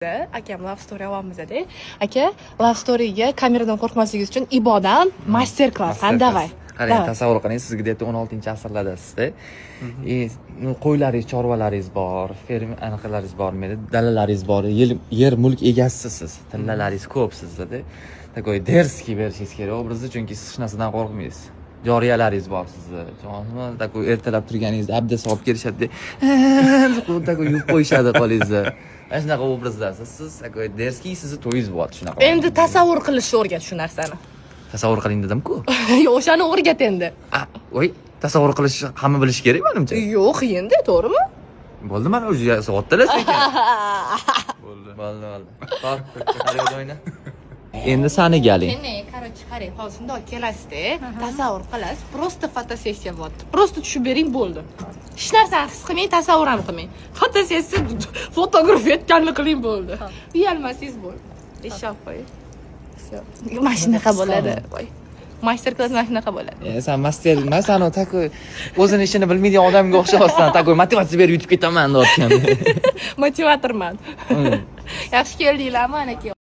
Akam Love Story olyapmiz-da. Aka, Love Story'ga kameradan qo'rqmasligingiz uchun ibodan master class. Davay. Qarang, tasavvur qiling, sizga deyapti 16-asrlardasizda. Qo'ylaringiz, chorvalaringiz bor, ferma anaqalaringiz bormi, dalalaringiz bor, yer mulk egasisiz, tillalaringiz ko'p sizda. Takoy derski berishingiz kerak obrazni, chunki siz hech narsadan qo'rqmaysiz. Joriyalaringiz bor sizni. Jonimni takoy ertalab turganingizda abdas olib kelishadi. Takoy yuvib qo'yishadi qo'lingizni. Ana shunaqa obrazlarsiz. Siz takoy derski sizni to'yingiz bo'ladi shunaqa. Endi tasavvur qilishni o'rgat shu narsani. Tasavvur qiling dedim-ku. O'shani o'rgat endi. Voy, tasavvur qilish hamma bilish kerak menimcha. Yo'q, endi, to'g'rimi? Bo'ldi, mana o'sha soatdalar sekin. Bo'ldi. Bor, qarang o'yna. Endi sani galing. Короче, qarang, hozir shundoq kelasizda, tasavvur qilasiz, просто fotosessiya bo'lyapti. Просто tushib bering bo'ldi. Hech narsani his qilmang, tasavvur ham qilmang. Fotosessiya fotograf etganini qiling bo'ldi. Uyalmasangiz bo'ldi. Eshab qo'ying. Mana shunaqa bo'ladi. Voy. Master class mana shunaqa bo'ladi. Sen master emas, ana takoy o'zini ishini bilmaydigan odamga o'xshaysan. Takoy motivatsiya berib yutib ketaman deyotgan. Motivatorman. Yaxshi keldinglarmi, aka?